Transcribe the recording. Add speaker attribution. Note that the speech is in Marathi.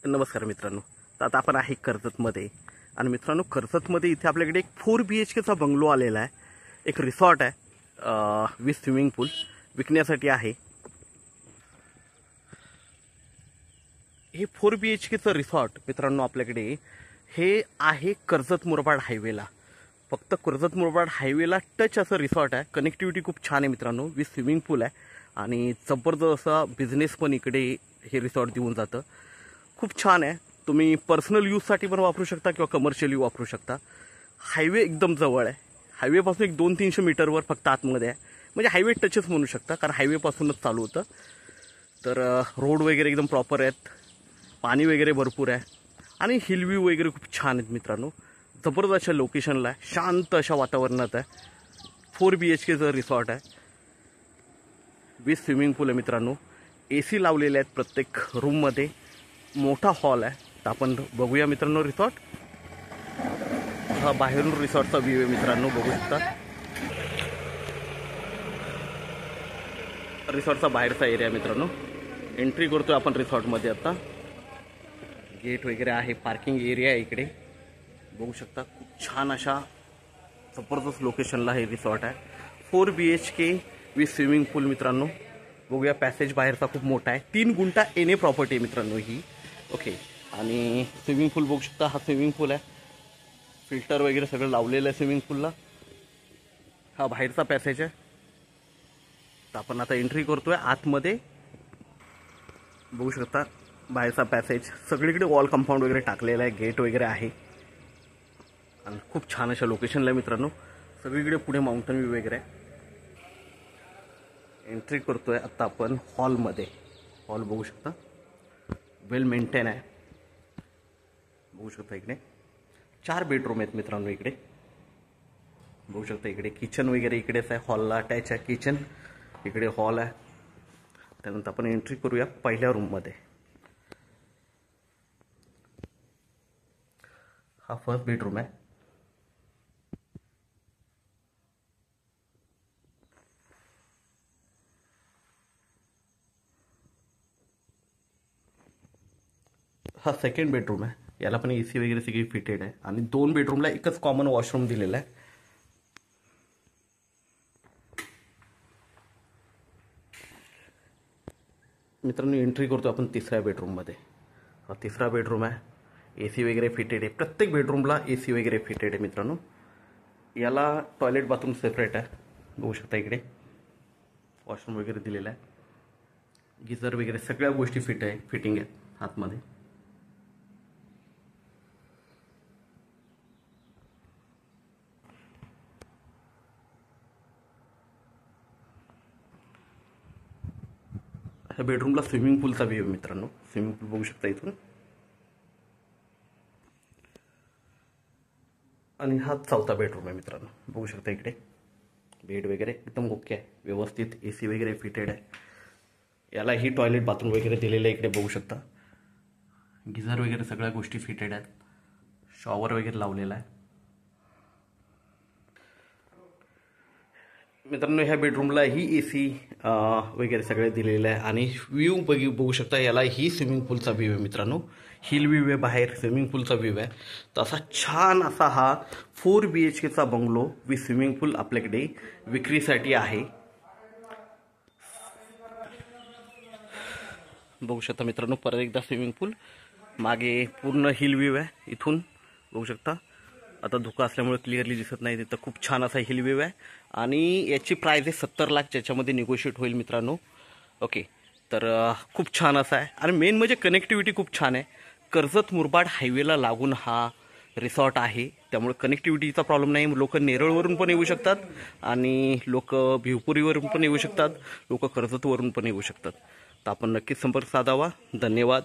Speaker 1: नमस्कार मित्रांनो. तर आता आपण आहे कर्जतमध्ये आणि मित्रांनो कर्जतमध्ये इथे आपल्याकडे एक 4 BHKचा बंगलो आलेला आहे. एक रिसॉर्ट आहे विथ स्विमिंग पूल विकण्यासाठी आहे. हे 4 BHKचं रिसॉर्ट मित्रांनो आपल्याकडे हे आहे कर्जत मुरबाड हायवेला. फक्त कर्जत मुरबाड हायवेला टच असं रिसॉर्ट आहे. कनेक्टिव्हिटी खूप छान आहे मित्रांनो. विथ स्विमिंग पूल आहे आणि जबरदस्त असा बिझनेस पण इकडे हे रिसॉर्ट देऊन जातं. खूप छान आहे. तुम्ही पर्सनल यूजसाठी पण वापरू शकता किंवा कमर्शियली वापरू शकता. हायवे एकदम जवळ आहे. हायवेपासून एक 200-300 मीटरवर फक्त आतमध्ये आहे. म्हणजे हायवे टचच म्हणू शकता कारण हायवेपासूनच चालू होतं. तर रोड वगैरे एकदम प्रॉपर आहेत. पाणी वगैरे भरपूर आहे आणि हिल व्ह्यू वगैरे खूप छान आहेत मित्रांनो. जबरदस्त अशा लोकेशनला आहे. शांत अशा वातावरणात आहे. 4 BHKचं रिसॉर्ट आहे विथ स्विमिंग पूल आहे मित्रांनो. AC लावलेले आहेत प्रत्येक रूममध्ये. मोठा हॉल आहे. तर आपण बघूया मित्रांनो रिसॉर्ट. हा बाहेरून रिसॉर्टचा व्ह्यू आहे मित्रांनो, बघू शकता. रिसॉर्टचा बाहेरचा एरिया मित्रांनो. एंट्री करतोय आपण रिसॉर्टमध्ये. आता गेट वगैरे आहे. पार्किंग एरिया आहे इकडे, बघू शकता. खूप छान अशा जबरदस्त लोकेशनला हे रिसॉर्ट आहे. 4 BHK विथ स्विमिंग पूल मित्रांनो. बघूया. पॅसेज बाहेरचा खूप मोठा आहे. 3 गुंठा एने प्रॉपर्टी आहे मित्रांनो ही. ओके. आणि स्विमिंग पूल बघू शकता. हा स्विमिंग पूल आहे. फिल्टर वगैरे सगळं लावलेलं आहे स्विमिंग पूलला. हा बाहेरचा पॅसेज आहे. तर आपण आता एंट्री करतोय आतमध्ये. बघू शकता बाहेरचा पॅसेज. सगळीकडे वॉल कंपाऊंड वगैरे टाकलेला आहे. गेट वगैरे आहे आणि खूप छान अशा लोकेशनला आहे मित्रांनो. सगळीकडे पुढे माउंटन व्ह्यू वगैरे आहे. एंट्री करतोय आता आपण हॉलमध्ये. हॉल बघू शकता. वेल मेंटेन आहे. बघू शकता इकडे 4 बेडरूम आहेत मित्रांनो. इकडे बघू शकता. इकडे किचन वगैरे इकडेच आहे. हॉलला अटॅच आहे किचन. इकडे हॉल आहे. त्यानंतर आपण एंट्री करूया पहिल्या रूममध्ये. हा फर्स्ट बेडरूम आहे. हा सेकंड बेडरूम आहे. याला पण AC वगैरे सगळी फिटेड आहे आणि 2 बेडरूमला एकच कॉमन वॉशरूम दिलेला आहे. मित्रांनो एंट्री करतो आपण तिसऱ्या बेडरूममध्ये. हा तिसरा बेडरूम आहे. AC वगैरे फिटेड आहे. प्रत्येक बेडरूमला AC वगैरे फिटेड आहे मित्रांनो. याला टॉयलेट बाथरूम सेपरेट आहे. बघू शकता इकडे वॉशरूम वगैरे दिलेला आहे. गिझर वगैरे सगळ्या गोष्टी फिटिंग आहेत आतमध्ये. ह्या बेडरूमला स्विमिंग पूलचा व्ह्यू आहे मित्रांनो. स्विमिंग पूल बघू शकता इथून. आणि हा चौथा बेडरूम आहे मित्रांनो. बघू शकता इकडे बेड वगैरे एकदम ओके आहे. व्यवस्थित AC वगैरे फिटेड आहे. यालाही टॉयलेट बाथरूम वगैरे दिलेलं आहे. इकडे बघू शकता. गिझर वगैरे सगळ्या गोष्टी फिटेड आहेत. शॉवर वगैरे लावलेला आहे मित्रांनो. ह्या बेडरूमला ही AC वगैरे सगळे दिलेलं आहे आणि व्ह्यू बघू शकता. याला ही स्विमिंग पूलचा व्ह्यू आहे मित्रांनो. हिल व्ह्यू आहे. बाहेर स्विमिंग पूलचा व्ह्यू आहे. तर असा छान असा हा 4 BHKचा बंगलो विथ स्विमिंग पूल आपल्याकडे विक्रीसाठी आहे. बघू शकता मित्रांनो. परत एकदा स्विमिंग पूल. मागे पूर्ण हिल व्ह्यू आहे. इथून बघू शकता. आता धुका असल्यामुळे क्लिअरली दिसत नाही. तिथं खूप छान असा हिल व्ह्यू आहे आणि याची प्राइस आहे 70 लाख, ज्याच्यामध्ये निगोशिएट होईल मित्रांनो. ओके. तर खूप छान असा आहे आणि मेन म्हणजे कनेक्टिव्हिटी खूप छान आहे. कर्जत मुरबाड हायवेला लागून हा रिसॉर्ट आहे. त्यामुळे कनेक्टिव्हिटीचा प्रॉब्लेम नाही. लोक नेरळवरून पण येऊ शकतात आणि लोक भिवपुरीवरून पण येऊ शकतात. लोक कर्जतवरून पण येऊ शकतात. तर आपण नक्कीच संपर्क साधावा. धन्यवाद.